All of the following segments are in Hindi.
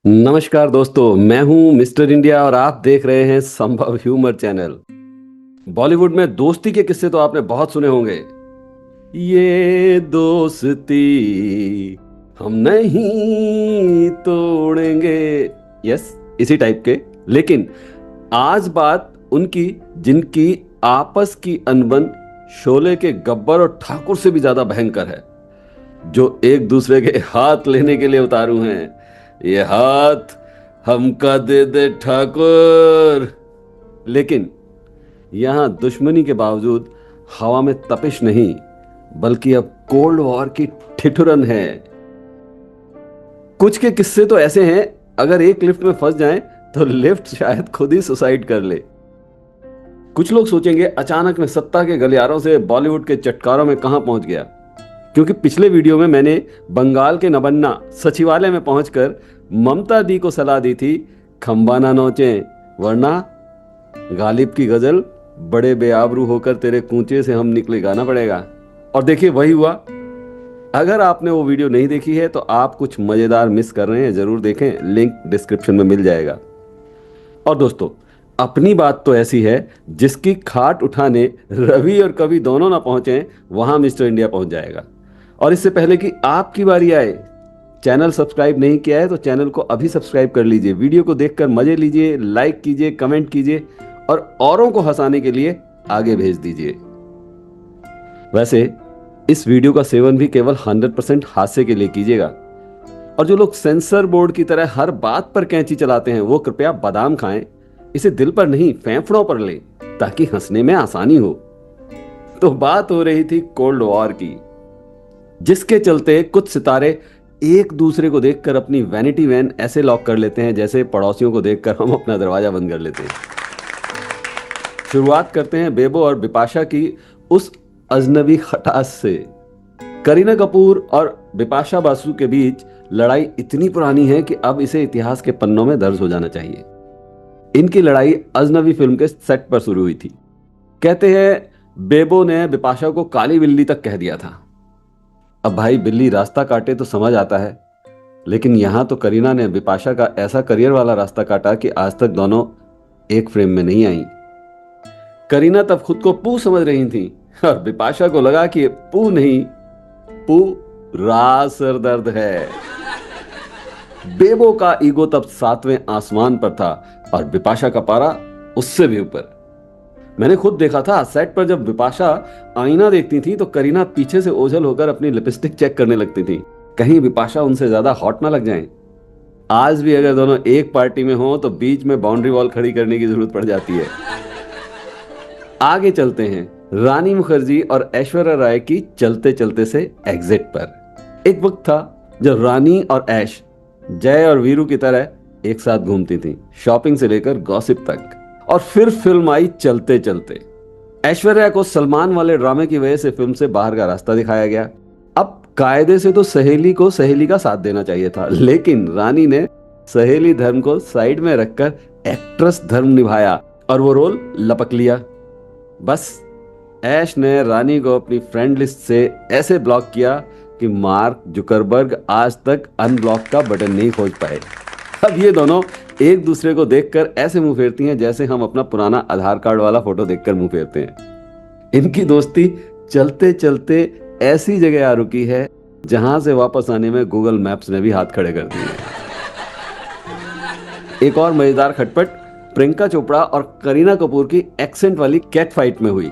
नमस्कार दोस्तों, मैं हूं मिस्टर इंडिया और आप देख रहे हैं संभव ह्यूमर चैनल। बॉलीवुड में दोस्ती के किस्से तो आपने बहुत सुने होंगे। ये दोस्ती हम नहीं तोड़ेंगे, यस, इसी टाइप के। लेकिन आज बात उनकी जिनकी आपस की अनबन शोले के गब्बर और ठाकुर से भी ज्यादा भयंकर है, जो एक दूसरे के हाथ लेने के लिए उतारू हैं। ये हाथ हमका दे दे ठाकुर। लेकिन यहां दुश्मनी के बावजूद हवा में तपिश नहीं, बल्कि अब कोल्ड वॉर की ठिठुरन है। कुछ के किस्से तो ऐसे हैं, अगर एक लिफ्ट में फंस जाएं तो लिफ्ट शायद खुद ही सुसाइड कर ले। कुछ लोग सोचेंगे अचानक में सत्ता के गलियारों से बॉलीवुड के चटकारों में कहां पहुंच गया, क्योंकि पिछले वीडियो में मैंने बंगाल के नबन्ना सचिवालय में पहुंचकर ममता दी को सलाह दी थी, खंबा ना नोचे वरना गालिब की गजल बड़े बेआबरू होकर तेरे कूचे से हम निकले गाना पड़ेगा। और देखिए वही हुआ। अगर आपने वो वीडियो नहीं देखी है तो आप कुछ मजेदार मिस कर रहे हैं, जरूर देखें, लिंक डिस्क्रिप्शन में मिल जाएगा। और दोस्तों, अपनी बात तो ऐसी है जिसकी खाट उठाने रवि और कवि दोनों ना पहुंचे, वहां मिस्टर इंडिया पहुंच जाएगा। और इससे पहले कि आपकी बारी आए, चैनल सब्सक्राइब नहीं किया है तो चैनल को अभी सब्सक्राइब कर लीजिए। वीडियो को देखकर मजे लीजिए, लाइक कीजिए, कमेंट कीजिए और औरों को हंसाने के लिए आगे भेज दीजिए। वैसे इस वीडियो का सेवन भी केवल 100% हास्य के लिए कीजिएगा। और जो लोग सेंसर बोर्ड की तरह हर बात पर कैंची चलाते हैं, वो कृपया बादाम खाएं। इसे दिल पर नहीं, फेफड़ों पर लें, ताकि हंसने में आसानी हो। तो बात हो रही थी कोल्ड वॉर की, जिसके चलते कुछ सितारे एक दूसरे को देखकर अपनी वैनिटी वैन ऐसे लॉक कर लेते हैं जैसे पड़ोसियों को देखकर हम अपना दरवाजा बंद कर लेते हैं। शुरुआत करते हैं बेबो और बिपाशा की उस अजनबी खटास से। करीना कपूर और बिपाशा बासु के बीच लड़ाई इतनी पुरानी है कि अब इसे इतिहास के पन्नों में दर्ज हो जाना चाहिए। इनकी लड़ाई अजनबी फिल्म के सेट पर शुरू हुई थी। कहते हैं बेबो ने बिपाशा को काली बिल्ली तक कह दिया था। अब भाई, बिल्ली रास्ता काटे तो समझ आता है, लेकिन यहां तो करीना ने बिपाशा का ऐसा करियर वाला रास्ता काटा कि आज तक दोनों एक फ्रेम में नहीं आई। करीना तब खुद को पू समझ रही थी और बिपाशा को लगा कि पू नहीं, पूरा सरदर्द है। बेबो का ईगो तब 7वें आसमान पर था और बिपाशा का पारा उससे भी ऊपर। मैंने खुद देखा था सेट पर, जब बिपाशा आईना देखती थी तो करीना पीछे से ओझल होकर अपनी लिपस्टिक चेक करने लगती थी, कहीं बिपाशा उनसे ज्यादा हॉट ना लग जाए। आज भी अगर दोनों एक पार्टी में हो तो बीच में बाउंड्री वॉल खड़ी करने की जरूरत पड़ जाती है। आगे चलते हैं रानी मुखर्जी और ऐश्वर्या राय की चलते चलते से एग्जिट पर। एक वक्त था जब रानी और ऐश जय और वीरू की तरह एक साथ घूमती थी, शॉपिंग से लेकर गॉसिप तक। और फिर फिल्म आई चलते चलते। ऐश्वर्या को सलमान वाले ड्रामे की वजह से फिल्म से बाहर का रास्ता दिखाया गया। अब कायदे से तो सहेली को सहेली का साथ देना चाहिए था, लेकिन रानी ने सहेली धर्म को साइड में रखकर एक्ट्रेस धर्म निभाया और वो रोल लपक लिया। बस ऐश ने रानी को अपनी फ्रेंड लिस्ट से ऐसे ब्लॉक किया कि मार्क जुकरबर्ग आज तक अनब्लॉक का बटन नहीं खोज पाए। अब ये दोनों एक दूसरे को देखकर ऐसे मुंह फेरती हैं जैसे हम अपना पुराना आधार कार्ड वाला फोटो देखकर मुंह फेरते हैं। इनकी दोस्ती चलते चलते ऐसी जगह आ रुकी है जहां से वापस आने में गूगल मैप्स ने भी हाथ खड़े कर दिए। एक और मजेदार खटपट प्रियंका चोपड़ा और करीना कपूर की एक्सेंट वाली कैट फाइट में हुई।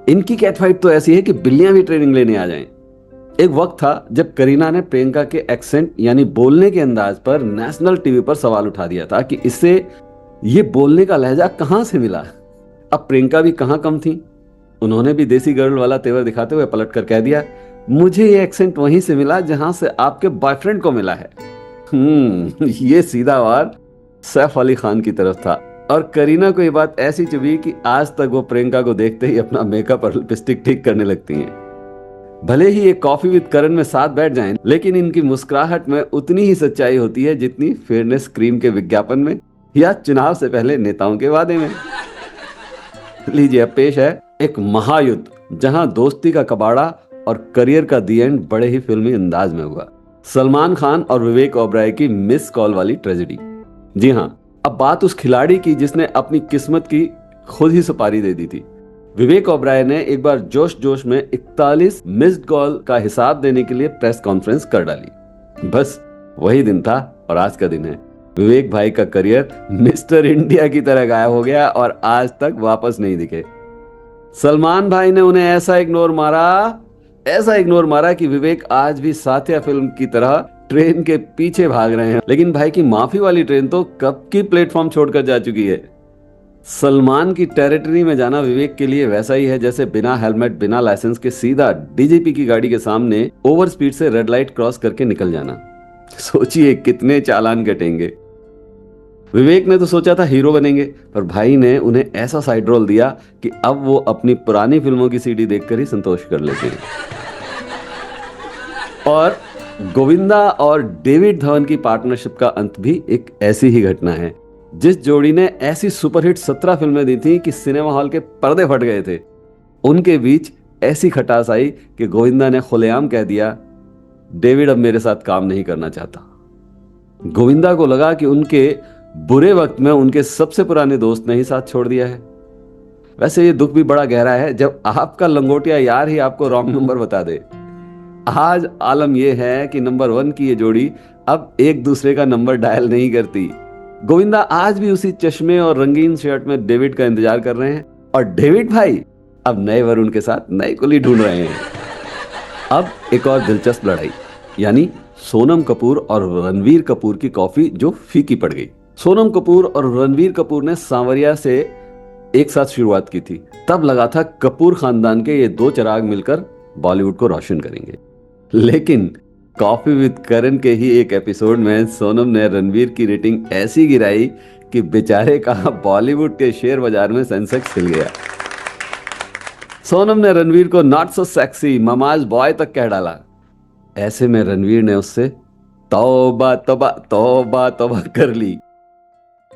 इनकी कैट फाइट तो ऐसी है कि बिल्लियां भी ट्रेनिंग लेने आ जाएं। एक वक्त था जब करीना ने प्रियंका के एक्सेंट यानी बोलने के अंदाज पर नेशनल टीवी पर सवाल उठा दिया था कि इससे ये बोलने का लहजा कहां से मिला। अब प्रियंका भी कहां कम थी, उन्होंने भी देसी गर्ल वाला तेवर दिखाते हुए पलट कर कह दिया, मुझे ये एक्सेंट वहीं से मिला जहां से आपके बॉयफ्रेंड को मिला है। ये सीधा वार सैफ अली खान की तरफ था। और करीना को ये बात ऐसी चुभी कि आज तक वो प्रियंका को देखते ही अपना मेकअप और लिपस्टिक ठीक करने लगती हैं। भले ही ये कॉफी विद करण में साथ बैठ जाएं, लेकिन इनकी मुस्कुराहट में उतनी ही सच्चाई होती है जितनी फेयरनेस क्रीम के विज्ञापन में या चुनाव से पहले नेताओं के वादे में। लीजिए, अब पेश है एक महायुद्ध जहां दोस्ती का कबाड़ा और करियर का दी एंड बड़े ही फिल्मी अंदाज में हुआ। सलमान खान और विवेक ओबराय की मिस कॉल वाली ट्रेजेडी। जी हाँ, अब बात उस खिलाड़ी की जिसने अपनी किस्मत की खुद ही सुपारी दे दी थी। विवेक ओबराय ने एक बार जोश जोश में 41 मिस्ड कॉल का हिसाब देने के लिए प्रेस कॉन्फ्रेंस कर डाली। बस वही दिन था और आज का दिन है। विवेक भाई का करियर मिस्टर इंडिया की तरह गायब हो गया और आज तक वापस नहीं दिखे। सलमान भाई ने उन्हें ऐसा इग्नोर मारा कि विवेक आज भी साथिया फिल्म की तरह ट्रेन के पीछे भाग रहे हैं। लेकिन भाई की माफी वाली ट्रेन तो कब की प्लेटफॉर्म छोड़कर जा चुकी है। सलमान की टेरिटरी में जाना विवेक के लिए वैसा ही है जैसे बिना हेलमेट बिना लाइसेंस के सीधा डीजीपी की गाड़ी के सामने ओवर स्पीड से रेड लाइट क्रॉस करके निकल जाना। सोचिए कितने चालान कटेंगे। विवेक ने तो सोचा था हीरो बनेंगे, पर भाई ने उन्हें ऐसा साइड रोल दिया कि अब वो अपनी पुरानी फिल्मों की सीडी देखकर ही संतोष कर लेते हैं। और गोविंदा और डेविड धवन की पार्टनरशिप का अंत भी एक ऐसी ही घटना है। जिस जोड़ी ने ऐसी सुपरहिट 17 फिल्में दी थी कि सिनेमा हॉल के पर्दे फट गए थे, उनके बीच ऐसी खटास आई कि गोविंदा ने खुलेआम कह दिया, डेविड अब मेरे साथ काम नहीं करना चाहता। गोविंदा को लगा कि उनके बुरे वक्त में उनके सबसे पुराने दोस्त ने ही साथ छोड़ दिया है। वैसे ये दुख भी बड़ा गहरा है जब आपका लंगोटिया यार ही आपको रॉन्ग नंबर बता दे। आज आलम यह है कि नंबर 1 की ये जोड़ी अब एक दूसरे का नंबर डायल नहीं करती। गोविंदा आज भी उसी चश्मे और रंगीन शर्ट में डेविड का इंतजार कर रहे हैं और डेविड भाई अब नए वरुण के साथ नई कुली ढूंढ रहे हैं। अब एक और दिलचस्प लड़ाई, यानी सोनम कपूर और रणवीर कपूर की कॉफी जो फीकी पड़ गई। सोनम कपूर और रणवीर कपूर ने सांवरिया से एक साथ शुरुआत की थी। तब लगा था कपूर खानदान के ये दो चिराग मिलकर बॉलीवुड को रोशन करेंगे। लेकिन कॉफी विद करण के ही एक एपिसोड में सोनम ने रणवीर की रेटिंग ऐसी गिराई कि बेचारे का बॉलीवुड के शेयर बाजार में सेंसेक्स हिल गया। सोनम ने रणवीर को not so sexy mama's boy तक कह डाला। ऐसे में रणवीर ने उससे तौबा तौबा तौबा तौबा कर ली।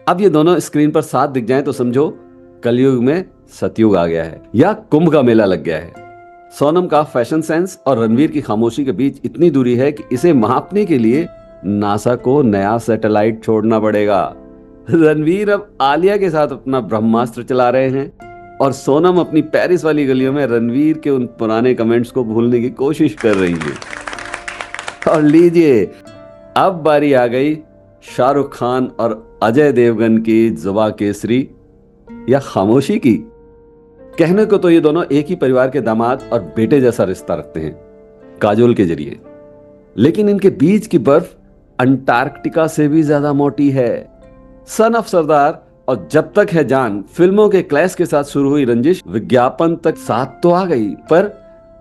अब ये दोनों स्क्रीन पर साथ दिख जाएं तो समझो कलयुग में सतयुग आ गया है या कुंभ का मेला लग गया है। सोनम का फैशन सेंस और रणवीर की खामोशी के बीच इतनी दूरी है कि इसे मापने के लिए नासा को नया सैटेलाइट छोड़ना पड़ेगा। रणवीर अब आलिया के साथ अपना ब्रह्मास्त्र चला रहे हैं और सोनम अपनी पेरिस वाली गलियों में रणवीर के उन पुराने कमेंट्स को भूलने की कोशिश कर रही है। और लीजिए, अब बारी आ गई शाहरुख खान और अजय देवगन की जुबां केसरी या खामोशी की। कहने को तो ये दोनों एक ही परिवार के दामाद और बेटे जैसा रिश्ता रखते हैं काजोल के जरिए, लेकिन इनके बीच की बर्फ अंटार्कटिका से भी ज्यादा मोटी है। सन ऑफ सरदार और जब तक है जान फिल्मों के क्लैश के साथ शुरू हुई रंजिश विज्ञापन तक साथ तो आ गई, पर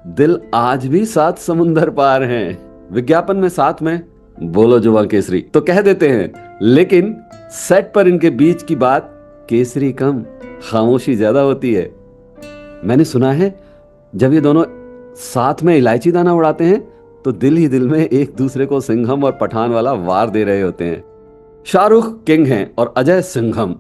दिल आज भी 7 समुंदर पार हैं। विज्ञापन में साथ में बोलो जुबां केसरी तो कह देते हैं, लेकिन सेट पर इनके बीच की बात केसरी कम खामोशी ज्यादा होती है। मैंने सुना है जब ये दोनों साथ में इलायची दाना उड़ाते हैं तो दिल ही दिल में एक दूसरे को सिंघम और पठान वाला वार दे रहे होते हैं। शाहरुख किंग हैं और अजय सिंघम।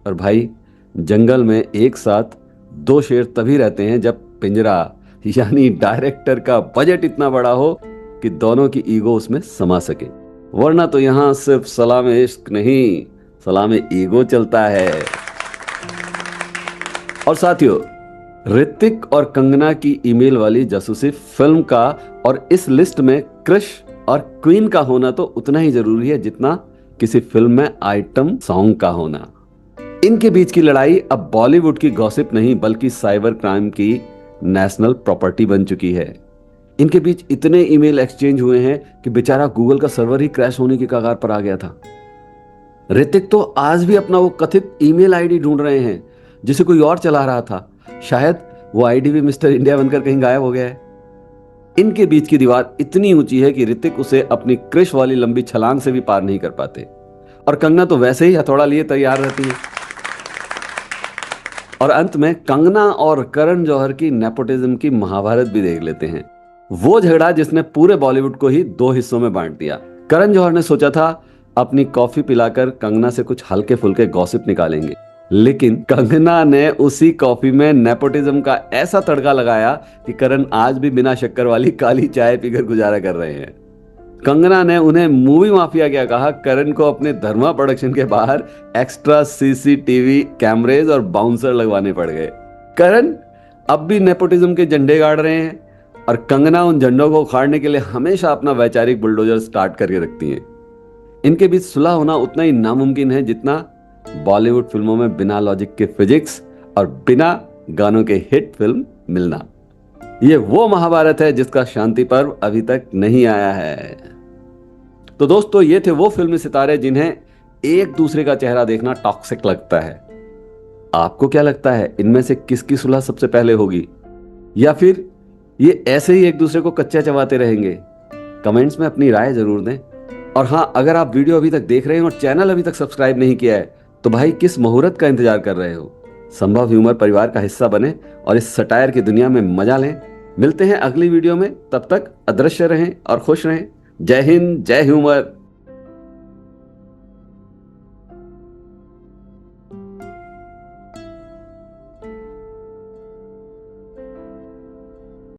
और भाई जंगल में एक साथ 2 शेर तभी रहते हैं जब पिंजरा यानी डायरेक्टर का बजट इतना बड़ा हो कि दोनों की ईगो उसमें समा सके, वरना तो यहां सिर्फ सलामे इश्क नहीं सलामे ईगो चलता है। और साथियों, ऋतिक और कंगना की ईमेल वाली जासूसी फिल्म का और इस लिस्ट में क्रिश और क्वीन का होना तो उतना ही जरूरी है जितना किसी फिल्म में आइटम सॉन्ग का होना। इनके बीच की लड़ाई अब बॉलीवुड की गॉसिप नहीं बल्कि साइबर क्राइम की नेशनल प्रॉपर्टी बन चुकी है। इनके बीच इतने ईमेल एक्सचेंज हुए हैं कि बेचारा गूगल का सर्वर ही क्रैश होने की कगार पर आ गया था। ऋतिक तो आज भी अपना वो कथित ईमेल आईडी ढूंढ रहे हैं जिसे कोई और चला रहा था। शायद वो आईडी भी मिस्टर इंडिया बनकर कहीं गायब हो गया है। इनके बीच की दीवार इतनी ऊंची है कि ऋतिक उसे अपनी क्रिश वाली लंबी छलांग से भी पार नहीं कर पाते, और कंगना तो वैसे ही हथौड़ा लिए तैयार रहती है। और अंत में कंगना और करण जौहर की नेपोटिज्म की महाभारत भी देख लेते हैं। वो झगड़ा जिसने पूरे बॉलीवुड को ही 2 हिस्सों में बांट दिया। करण जौहर ने सोचा था अपनी कॉफी पिलाकर कंगना से कुछ हल्के फुल्के गॉसिप निकालेंगे, लेकिन कंगना ने उसी कॉफी में नेपोटिज्म का ऐसा तड़का लगाया कि करण आज भी बिना शक्कर वाली काली चाय पीकर गुजारा कर रहे हैं। कंगना ने उन्हें मूवी माफिया क्या कहा, करण को अपने धर्मा प्रोडक्शन के बाहर एक्स्ट्रा सीसीटीवी कैमरेज और बाउंसर लगवाने पड़ गए। करण अब भी नेपोटिज्म के झंडे गाड़ रहे हैं और कंगना उन झंडों को उखाड़ने के लिए हमेशा अपना वैचारिक बुलडोजर स्टार्ट करके रखती हैं। इनके बीच सुलह होना उतना ही नामुमकिन है जितना बॉलीवुड फिल्मों में बिना लॉजिक के फिजिक्स और बिना गानों के हिट फिल्म मिलना। ये वो महाभारत है जिसका शांति पर्व अभी तक नहीं आया है। तो दोस्तों, ये थे वो फिल्मी सितारे जिन्हें एक दूसरे का चेहरा देखना टॉक्सिक लगता है। आपको क्या लगता है, इनमें से किसकी सुलह सबसे पहले होगी, या फिर ये ऐसे ही एक दूसरे को कच्चा चबाते रहेंगे? कमेंट्स में अपनी राय जरूर दें। और हाँ, अगर आप वीडियो अभी तक देख रहे हैं और चैनल अभी तक सब्सक्राइब नहीं किया है तो भाई किस मुहूर्त का इंतजार कर रहे हो? संभव ह्यूमर परिवार का हिस्सा बने और इस सटायर की दुनिया में मजा लें। मिलते हैं अगली वीडियो में, तब तक अदृश्य रहें और खुश रहें। जय हिंद, जय ह्यूमर।